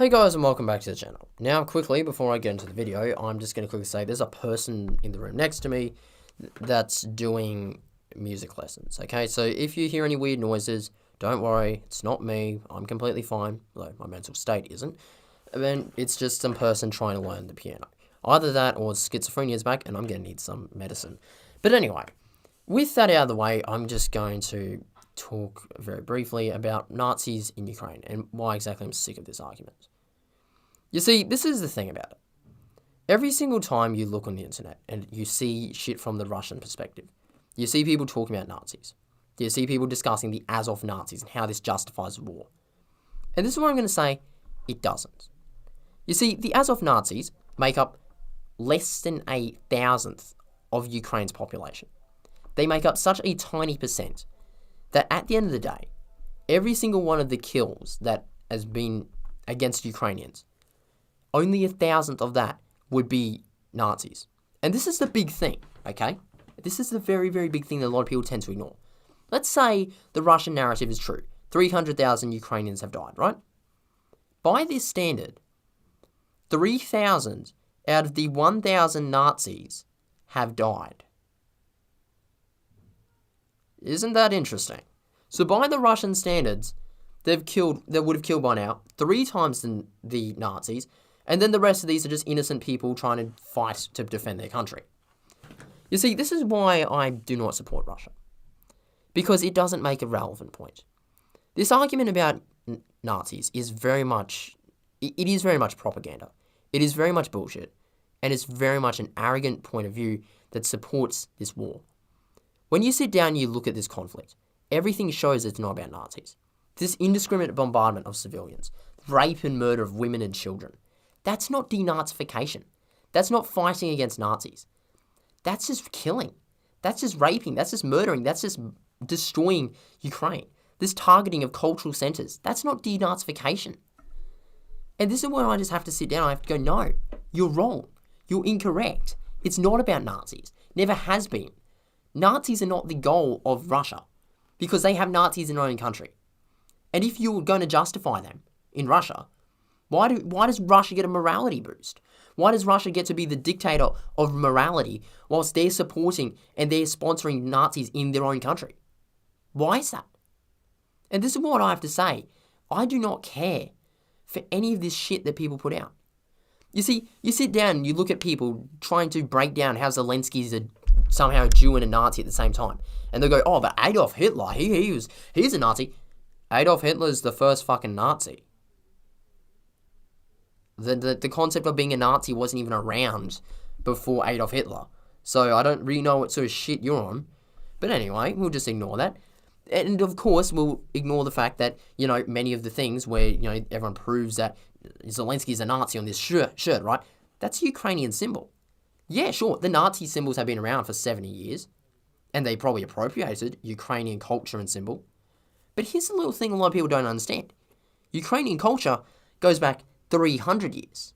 Hey guys, and welcome back to the channel. Now quickly, before I get into the video, I'm just going to quickly say there's a person in the room next to me that's doing music lessons, okay? So if you hear any weird noises, don't worry, it's not me, I'm completely fine, although my mental state isn't. And then it's just some person trying to learn the piano. Either that or schizophrenia is back and I'm going to need some medicine. But anyway, with that out of the way, I'm just going to talk very briefly about Nazis in Ukraine and why exactly I'm sick of this argument. You see, this is the thing about it. Every single time you look on the internet and you see shit from the Russian perspective, you see people talking about Nazis. You see people discussing the Azov Nazis and how this justifies the war. And this is what I'm going to say, it doesn't. You see, the Azov Nazis make up less than 1,000th of Ukraine's population. They make up such a tiny percent that at the end of the day, every single one of the kills that has been against Ukrainians, only 1,000th of that would be Nazis. And this is the big thing, okay? This is the very, very big thing that a lot of people tend to ignore. Let's say the Russian narrative is true. 300,000 Ukrainians have died, right? By this standard, 3,000 out of the 1,000 Nazis have died. Isn't that interesting? So by the Russian standards, they would have killed by now 3 times the Nazis, and then the rest of these are just innocent people trying to fight to defend their country. You see, this is why I do not support Russia. Because it doesn't make a relevant point. This argument about Nazis is very much propaganda. It is very much bullshit. And it's very much an arrogant point of view that supports this war. When you sit down and you look at this conflict, everything shows it's not about Nazis. This indiscriminate bombardment of civilians, rape and murder of women and children, that's not denazification. That's not fighting against Nazis. That's just killing. That's just raping. That's just murdering. That's just destroying Ukraine. This targeting of cultural centers, that's not denazification. And this is where I just have to sit down. I have to go, no, you're wrong. You're incorrect. It's not about Nazis. Never has been. Nazis are not the goal of Russia because they have Nazis in their own country. And if you're going to justify them in Russia, why does Russia get a morality boost? Why does Russia get to be the dictator of morality whilst they're supporting and they're sponsoring Nazis in their own country? Why is that? And this is what I have to say. I do not care for any of this shit that people put out. You see, you sit down and you look at people trying to break down how Zelensky's somehow a Jew and a Nazi at the same time. And they go, oh, but Adolf Hitler, he's a Nazi. Adolf Hitler's the first fucking Nazi. The concept of being a Nazi wasn't even around before Adolf Hitler. So I don't really know what sort of shit you're on. But anyway, we'll just ignore that. And of course, we'll ignore the fact that, many of the things where, everyone proves that Zelensky's a Nazi on this shirt, right? That's a Ukrainian symbol. Yeah, sure, the Nazi symbols have been around for 70 years. And they probably appropriated Ukrainian culture and symbol. But here's a little thing a lot of people don't understand. Ukrainian culture goes back 300 years.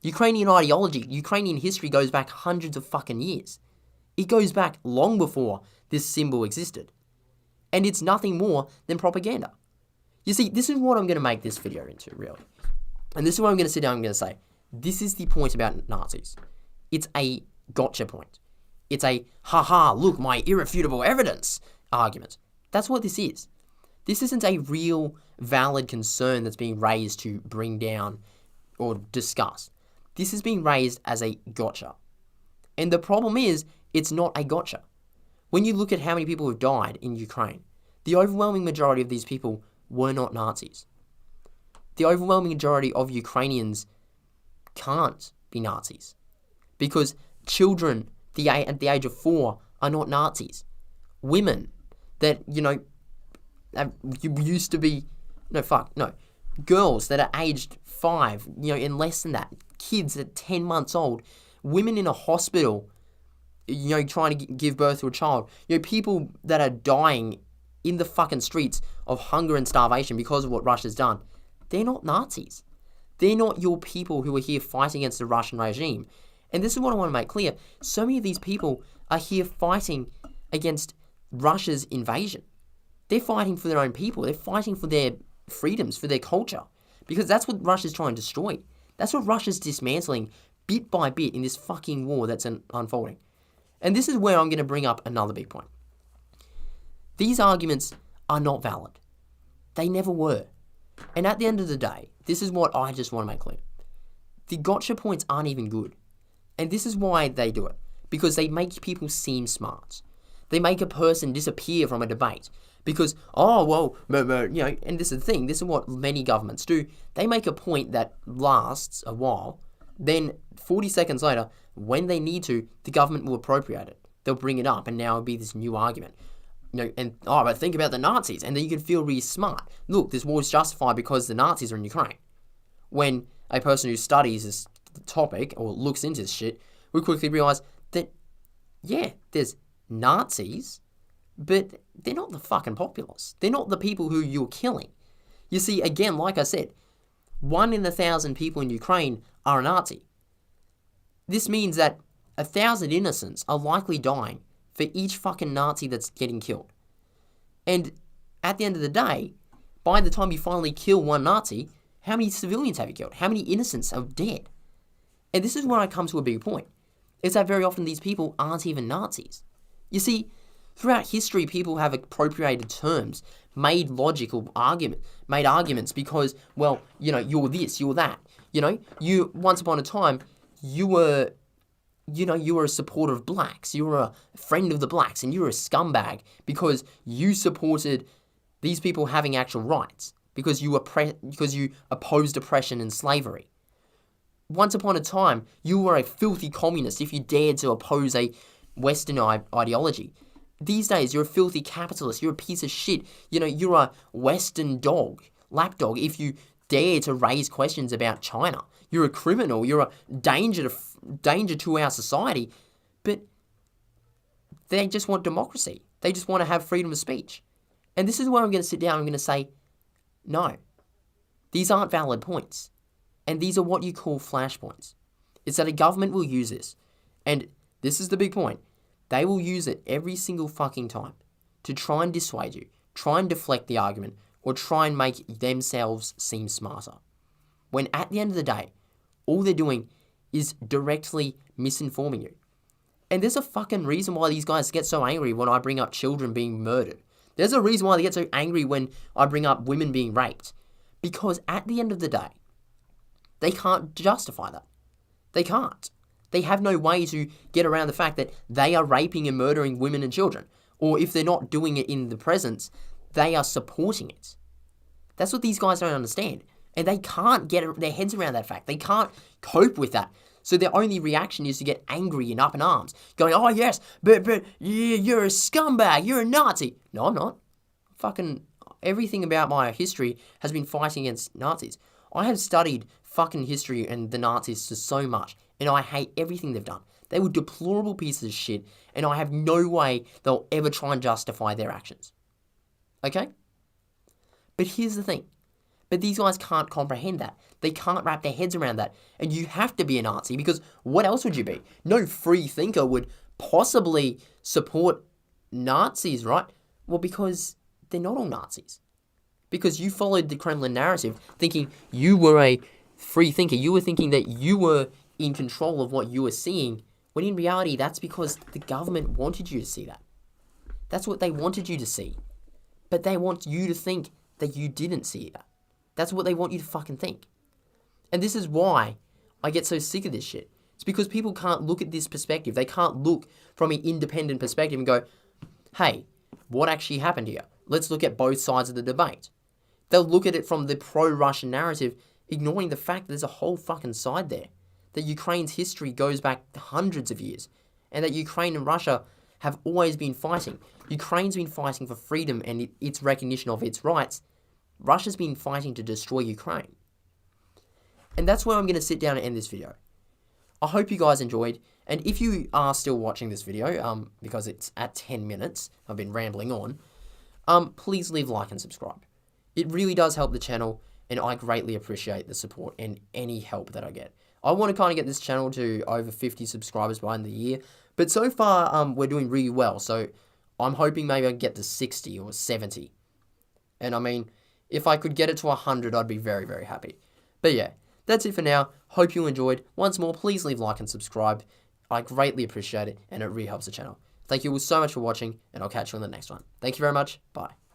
Ukrainian ideology, Ukrainian history goes back hundreds of fucking years. It goes back long before this symbol existed. And it's nothing more than propaganda. You see, this is what I'm going to make this video into, really. And this is what I'm going to sit down and I'm going to say. This is the point about Nazis. It's a gotcha point. It's a, haha, look, my irrefutable evidence argument. That's what this is. This isn't a real, valid concern that's being raised to bring down or discuss. This is being raised as a gotcha. And the problem is, it's not a gotcha. When you look at how many people have died in Ukraine, the overwhelming majority of these people were not Nazis. The overwhelming majority of Ukrainians can't be Nazis. Because children at the age of 4 are not Nazis. Women that, used to be, girls that are aged 5, and less than that, kids at 10 months old, women in a hospital, trying to give birth to a child, people that are dying in the fucking streets of hunger and starvation because of what Russia's done, they're not Nazis. They're not your people who are here fighting against the Russian regime. And this is what I want to make clear. So many of these people are here fighting against Russia's invasion. They're fighting for their own people. They're fighting for their freedoms, for their culture. Because that's what Russia's trying to destroy. That's what Russia's dismantling bit by bit in this fucking war that's unfolding. And this is where I'm going to bring up another big point. These arguments are not valid. They never were. And at the end of the day, this is what I just want to make clear. The gotcha points aren't even good. And this is why they do it. Because they make people seem smart. They make a person disappear from a debate. Because, and this is the thing, this is what many governments do. They make a point that lasts a while, then 40 seconds later, when they need to, the government will appropriate it. They'll bring it up, and now it'll be this new argument. But think about the Nazis, and then you can feel really smart. Look, this war is justified because the Nazis are in Ukraine. When a person who studies this topic, or looks into this shit, will quickly realize that, yeah, there's Nazis, but they're not the fucking populace. They're not the people who you're killing. You see, again, like I said, 1 in 1,000 people in Ukraine are a Nazi. This means that 1,000 innocents are likely dying for each fucking Nazi that's getting killed. And at the end of the day, by the time you finally kill one Nazi, how many civilians have you killed? How many innocents are dead? And this is where I come to a big point. It's that very often these people aren't even Nazis. You see, throughout history, people have appropriated terms, made arguments because, you're this, you're that. You once upon a time, you were a supporter of blacks, you were a friend of the blacks, and you were a scumbag because you supported these people having actual rights, because you opposed oppression and slavery. Once upon a time, you were a filthy communist if you dared to oppose a Western ideology. These days, you're a filthy capitalist, you're a piece of shit, you're a Western lapdog, if you dare to raise questions about China. You're a criminal, you're a danger to our society, but they just want democracy. They just want to have freedom of speech. And this is where I'm going to sit down and I'm going to say, no, these aren't valid points. And these are what you call flashpoints. It's that a government will use this. And this is the big point. They will use it every single fucking time to try and dissuade you, try and deflect the argument, or try and make themselves seem smarter. When at the end of the day, all they're doing is directly misinforming you. And there's a fucking reason why these guys get so angry when I bring up children being murdered. There's a reason why they get so angry when I bring up women being raped. Because at the end of the day, they can't justify that. They can't. They have no way to get around the fact that they are raping and murdering women and children. Or if they're not doing it in the presence, they are supporting it. That's what these guys don't understand. And they can't get their heads around that fact. They can't cope with that. So their only reaction is to get angry and up in arms. Going, oh yes, but you're a scumbag, you're a Nazi. No, I'm not. Fucking everything about my history has been fighting against Nazis. I have studied fucking history and the Nazis so much, and I hate everything they've done. They were deplorable pieces of shit, and I have no way they'll ever try and justify their actions. Okay? But here's the thing. But these guys can't comprehend that. They can't wrap their heads around that. And you have to be a Nazi, because what else would you be? No free thinker would possibly support Nazis, right? Well, because they're not all Nazis. Because you followed the Kremlin narrative thinking you were a free thinker. You were thinking that you were in control of what you were seeing, when in reality, that's because the government wanted you to see that. That's what they wanted you to see. But they want you to think that you didn't see that. That's what they want you to fucking think. And this is why I get so sick of this shit. It's because people can't look at this perspective. They can't look from an independent perspective and go, hey, what actually happened here? Let's look at both sides of the debate. They'll look at it from the pro-Russian narrative, ignoring the fact that there's a whole fucking side there. That Ukraine's history goes back hundreds of years. And that Ukraine and Russia have always been fighting. Ukraine's been fighting for freedom and its recognition of its rights. Russia's been fighting to destroy Ukraine. And that's where I'm going to sit down and end this video. I hope you guys enjoyed. And if you are still watching this video, because it's at 10 minutes, I've been rambling on, please leave a like and subscribe. It really does help the channel, and I greatly appreciate the support and any help that I get. I want to kind of get this channel to over 50 subscribers by the end of the year, but so far, we're doing really well, so I'm hoping maybe I can get to 60 or 70. And I mean, If I could get it to 100, I'd be very, very happy. But yeah, that's it for now. Hope you enjoyed. Once more, please leave a like and subscribe. I greatly appreciate it, and it really helps the channel. Thank you all so much for watching, and I'll catch you on the next one. Thank you very much. Bye.